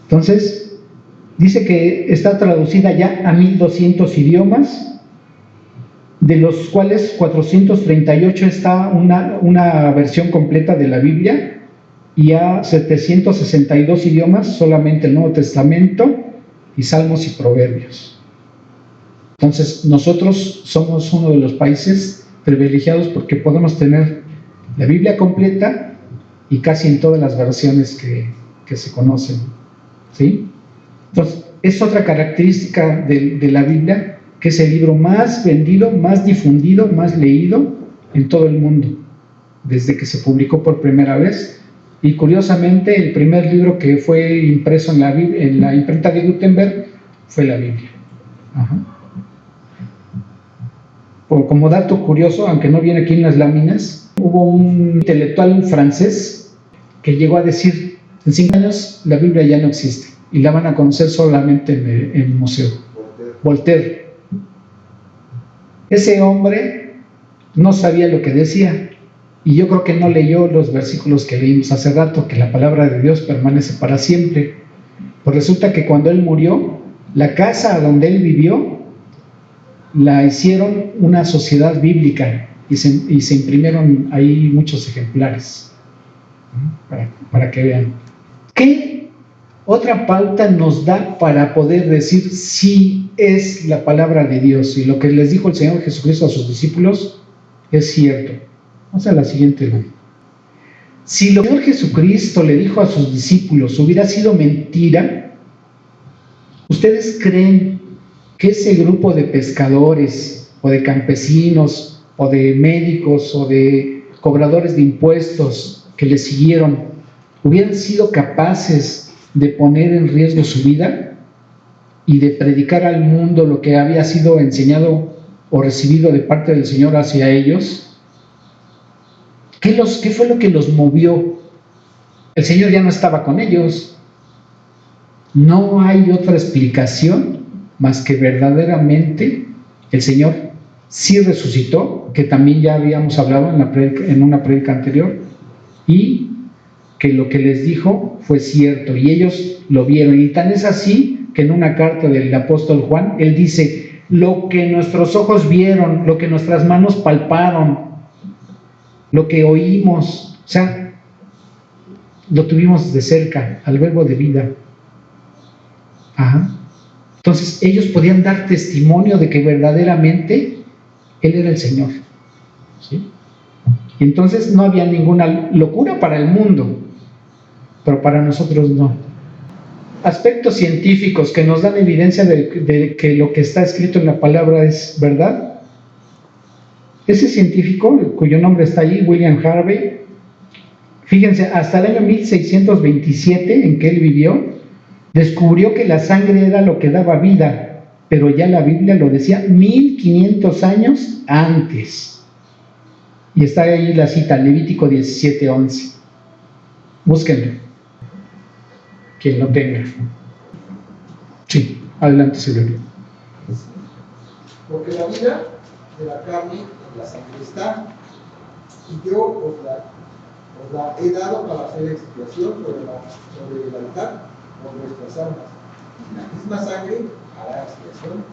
S1: Entonces, dice que está traducida ya a 1200 idiomas, de los cuales 438 está una versión completa de la Biblia, y a 762 idiomas solamente el Nuevo Testamento y Salmos y Proverbios. Entonces, nosotros somos uno de los países privilegiados porque podemos tener la Biblia completa y casi en todas las versiones que se conocen, ¿sí? Entonces, es otra característica de la Biblia, que es el libro más vendido, más difundido, más leído en todo el mundo, desde que se publicó por primera vez. Y curiosamente, el primer libro que fue impreso en la imprenta de Gutenberg fue la Biblia. Ajá. Como dato curioso, aunque no viene aquí en las láminas, hubo un intelectual francés que llegó a decir: en 5 años la Biblia ya no existe y la van a conocer solamente en el museo. Voltaire. Ese hombre no sabía lo que decía, y yo creo que no leyó los versículos que leímos hace rato, que la palabra de Dios permanece para siempre. Pues resulta que cuando él murió, la casa donde él vivió la hicieron una sociedad bíblica y se imprimieron ahí muchos ejemplares, para que vean. ¿Qué otra pauta nos da para poder decir si es la palabra de Dios y lo que les dijo el Señor Jesucristo a sus discípulos es cierto? Vamos a la siguiente lámina. Si lo que el Señor Jesucristo le dijo a sus discípulos hubiera sido mentira, ¿ustedes creen que ese grupo de pescadores o de campesinos o de médicos o de cobradores de impuestos que le siguieron hubieran sido capaces de poner en riesgo su vida y de predicar al mundo lo que había sido enseñado o recibido de parte del Señor hacia ellos? ¿Qué fue lo que los movió? El Señor ya no estaba con ellos. No hay otra explicación más que verdaderamente el Señor sí resucitó, que también ya habíamos hablado en una prédica anterior, y que lo que les dijo fue cierto y ellos lo vieron. Y tan es así que en una carta del apóstol Juan, él dice: lo que nuestros ojos vieron, lo que nuestras manos palparon, lo que oímos, o sea, lo tuvimos de cerca, al verbo de vida. Ajá. Entonces ellos podían dar testimonio de que verdaderamente Él era el Señor, ¿sí? Y entonces no había ninguna locura para el mundo, pero para nosotros no. Aspectos científicos que nos dan evidencia de que lo que está escrito en la palabra es verdad. Ese científico, cuyo nombre está ahí, William Harvey, fíjense, hasta el año 1627 en que él vivió, descubrió que la sangre era lo que daba vida, pero ya la Biblia lo decía 1500 años antes. Y está ahí la cita, Levítico 17:11. Búsquenlo, quien lo tenga. Sí, adelante, Silvia.
S5: Porque la vida de la carne en la sangre está, y yo os la he dado para hacer expiación sobre el altar por nuestras almas. La misma sangre hará expiación.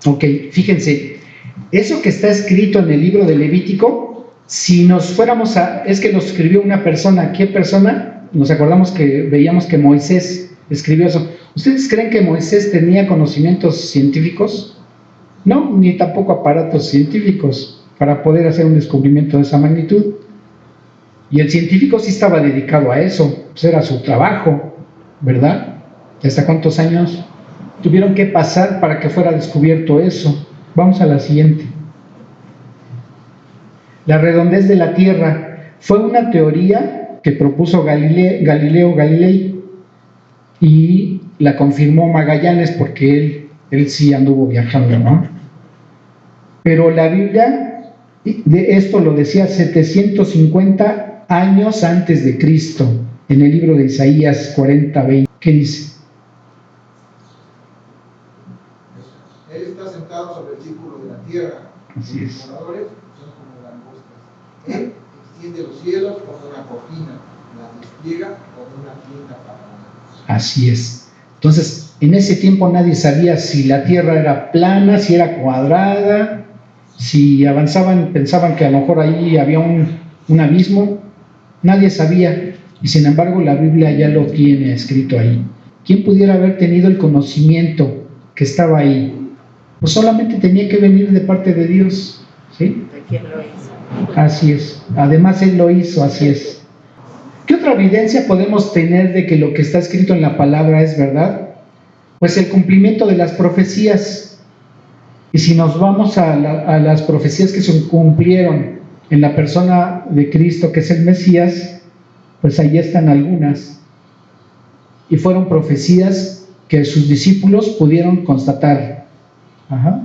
S1: Ok, fíjense, eso que está escrito en el libro de Levítico, si nos fuéramos es que lo escribió una persona. ¿Qué persona? Nos acordamos que veíamos que Moisés escribió eso. ¿Ustedes creen que Moisés tenía conocimientos científicos? No, ni tampoco aparatos científicos para poder hacer un descubrimiento de esa magnitud. Y el científico sí estaba dedicado a eso, pues era su trabajo, ¿verdad? ¿Hasta cuántos años tuvieron que pasar para que fuera descubierto eso? Vamos a la siguiente. La redondez de la Tierra fue una teoría que propuso Galileo Galilei y la confirmó Magallanes porque él sí anduvo viajando, ¿no? Pero la Biblia Y de esto lo decía 750 años antes de Cristo, en el libro de Isaías 40:20. ¿Qué dice?
S5: Él está sentado sobre el círculo de la tierra.
S1: Así es.
S5: Los moradores son como langostas. Él extiende los cielos como una cortina, las despliega como una tienda para una.
S1: Así es. Entonces, en ese tiempo nadie sabía si la tierra era plana, si era cuadrada, si avanzaban, pensaban que a lo mejor ahí había un abismo. Nadie sabía. Y sin embargo, la Biblia ya lo tiene escrito ahí. ¿Quién pudiera haber tenido el conocimiento que estaba ahí? Pues solamente tenía que venir de parte de Dios, ¿sí?
S4: ¿De quién lo hizo?
S1: Así es. Además, Él lo hizo, así es. ¿Qué otra evidencia podemos tener de que lo que está escrito en la palabra es verdad? Pues el cumplimiento de las profecías. Y si nos vamos a las profecías que se cumplieron en la persona de Cristo, que es el Mesías, pues ahí están algunas. Y fueron profecías que sus discípulos pudieron constatar. Ajá.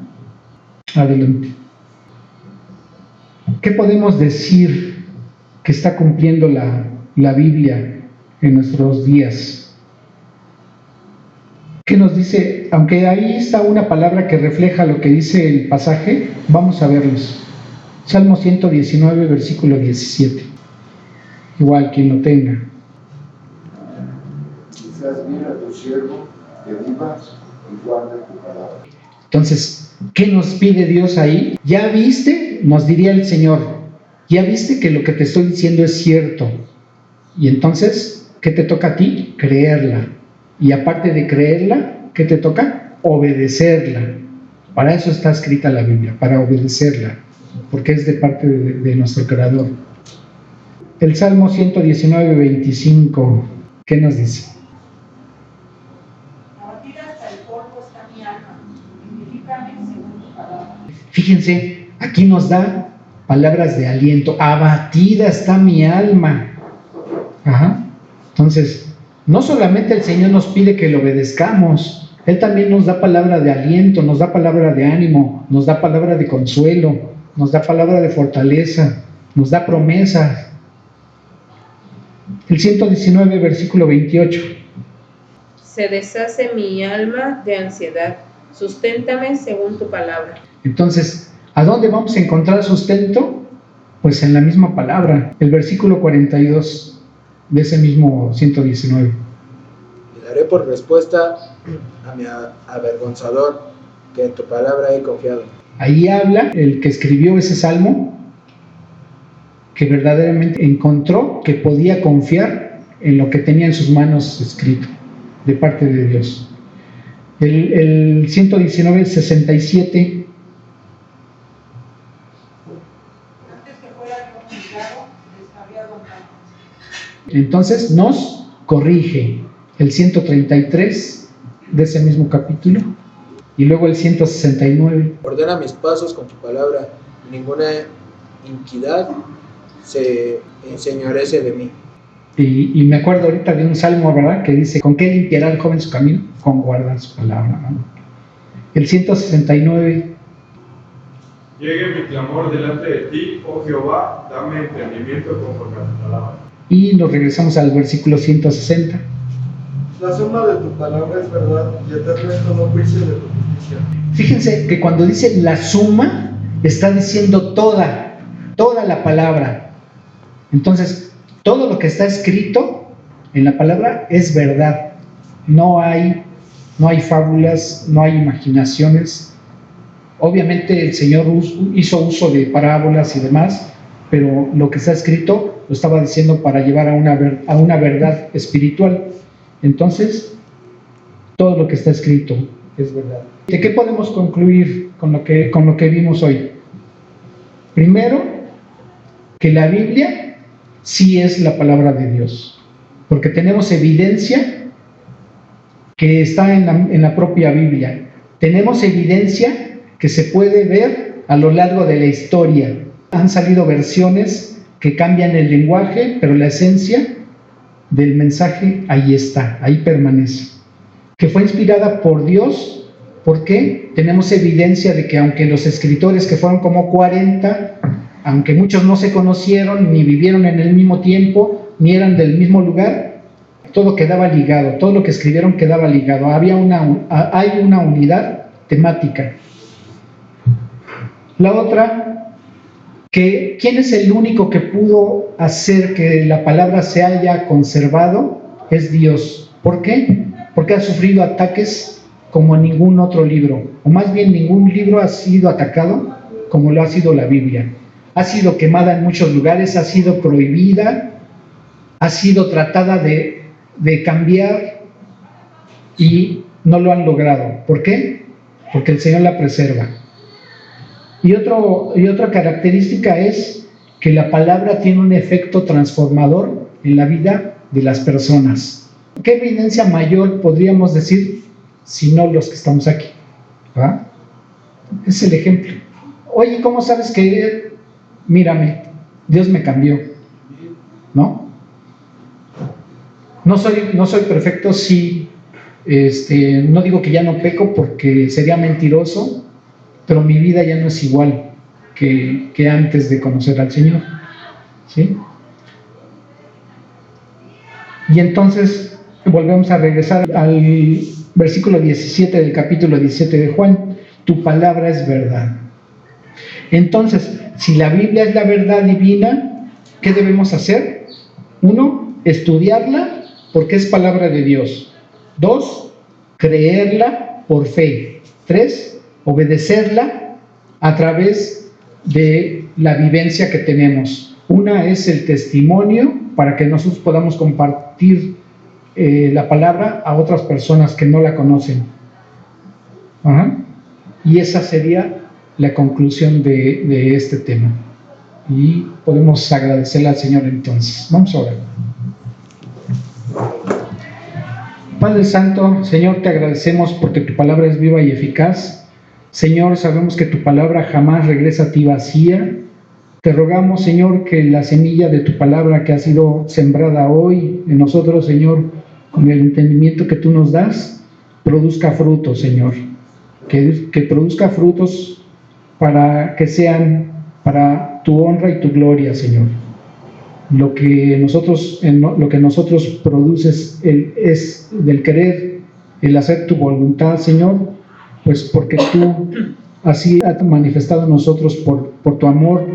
S1: Adelante. ¿Qué podemos decir que está cumpliendo la Biblia en nuestros días? ¿Qué nos dice? Aunque ahí está una palabra que refleja lo que dice el pasaje, vamos a verlos. Salmo 119, versículo 17. Igual, quien lo tenga.
S2: Quizás mira a tu siervo que viva y guarde tu palabra.
S1: Entonces, ¿qué nos pide Dios ahí? ¿Ya viste? Nos diría el Señor. ¿Ya viste que lo que te estoy diciendo es cierto? Y entonces, ¿qué te toca a ti? Creerla. Y aparte de creerla, ¿qué te toca? Obedecerla. Para eso está escrita la Biblia, para obedecerla, porque es de parte de nuestro Creador. El Salmo 119, 25, ¿qué nos dice?
S6: Abatida hasta el polvo está mi alma, vivifícame según tu palabra.
S1: Fíjense, aquí nos da palabras de aliento. Abatida está mi alma. Ajá. Entonces, no solamente el Señor nos pide que le obedezcamos, Él también nos da palabra de aliento, nos da palabra de ánimo, nos da palabra de consuelo, nos da palabra de fortaleza, nos da promesas. El 119, versículo 28.
S4: Se deshace mi alma de ansiedad, susténtame según tu palabra.
S1: Entonces, ¿a dónde vamos a encontrar sustento? Pues en la misma palabra, el versículo 42 de ese mismo 119.
S3: Y daré por respuesta a mi avergonzador, que en tu palabra he confiado.
S1: Ahí habla el que escribió ese salmo, que verdaderamente encontró que podía confiar en lo que tenía en sus manos escrito, de parte de Dios. El 119, 67.
S6: Antes que fuera yo juzgado, descarriado en campo.
S1: Entonces nos corrige. El 133 de ese mismo capítulo. Y luego el 169.
S3: Ordena mis pasos con tu palabra, y ninguna iniquidad se enseñorece de mí.
S1: Y me acuerdo ahorita de un salmo, ¿verdad? Que dice, ¿con qué limpiará el joven su camino? Con guardar su palabra, ¿no? El 169.
S7: Llegue mi clamor delante de ti, oh Jehová, dame entendimiento conforme a tu palabra.
S1: Y nos regresamos al versículo 160.
S5: La suma de tu palabra es verdad y eterno es todo juicio de tu justicia.
S1: Fíjense que cuando dice la suma, está diciendo toda la palabra. Entonces, todo lo que está escrito en la palabra es verdad. No hay fábulas, no hay imaginaciones. Obviamente el Señor hizo uso de parábolas y demás, pero lo que está escrito lo estaba diciendo para llevar a una verdad espiritual. Entonces, todo lo que está escrito es verdad. ¿De qué podemos concluir con lo que vimos hoy? Primero, que la Biblia sí es la palabra de Dios, porque tenemos evidencia que está en la propia Biblia. Tenemos evidencia que se puede ver a lo largo de la historia. Han salido versiones que cambian el lenguaje, pero la esencia del mensaje ahí está, ahí permanece. Que fue inspirada por Dios, porque tenemos evidencia de que aunque los escritores, que fueron como 40, aunque muchos no se conocieron, ni vivieron en el mismo tiempo, ni eran del mismo lugar, todo quedaba ligado, todo lo que escribieron quedaba ligado. Hay una unidad temática. La otra, que ¿quién es el único que pudo hacer que la palabra se haya conservado? Es Dios. ¿Por qué? Porque ha sufrido ataques como ningún otro libro, o más bien ningún libro ha sido atacado como lo ha sido la Biblia. Ha sido quemada en muchos lugares, ha sido prohibida, ha sido tratada de cambiar y no lo han logrado. ¿Por qué? Porque el Señor la preserva. Y otra característica es que la palabra tiene un efecto transformador en la vida de las personas. ¿Qué evidencia mayor podríamos decir si no los que estamos aquí? ¿Ah? Es el ejemplo. Oye, ¿cómo sabes que, mírame, Dios me cambió? ¿No? No soy perfecto, sí. No digo que ya no peco porque sería mentiroso, pero mi vida ya no es igual que antes de conocer al Señor. ¿Sí? Y entonces volvemos a regresar al versículo 17 del capítulo 17 de Juan. Tu palabra es verdad. Entonces, si la Biblia es la verdad divina, ¿qué debemos hacer? 1, estudiarla porque es palabra de Dios. 2, creerla por fe. 3, obedecerla a través de la vivencia que tenemos. Una es el testimonio para que nosotros podamos compartir la palabra a otras personas que no la conocen. Ajá. Y esa sería la conclusión de este tema. Y podemos agradecerle al Señor entonces. Vamos a orar. Padre Santo, Señor, te agradecemos porque tu palabra es viva y eficaz. Señor, sabemos que tu palabra jamás regresa a ti vacía. Te rogamos, Señor, que la semilla de tu palabra que ha sido sembrada hoy en nosotros, Señor, con el entendimiento que tú nos das, produzca frutos, Señor. Que produzca frutos para que sean para tu honra y tu gloria, Señor. Lo que nosotros produces es del querer, el hacer tu voluntad, Señor, pues porque tú así has manifestado en nosotros por tu amor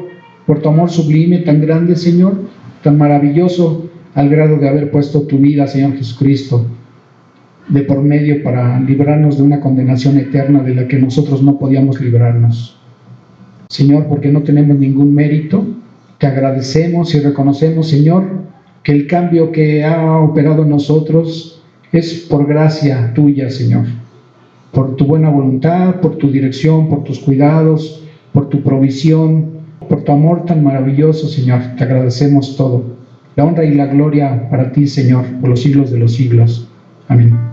S1: sublime, tan grande, Señor, tan maravilloso, al grado de haber puesto tu vida, Señor Jesucristo, de por medio para librarnos de una condenación eterna de la que nosotros no podíamos librarnos. Señor, porque no tenemos ningún mérito, te agradecemos y reconocemos, Señor, que el cambio que ha operado en nosotros es por gracia tuya, Señor, por tu buena voluntad, por tu dirección, por tus cuidados, por tu provisión, por tu amor tan maravilloso, Señor. Te agradecemos todo. La honra y la gloria para ti, Señor, por los siglos de los siglos. Amén.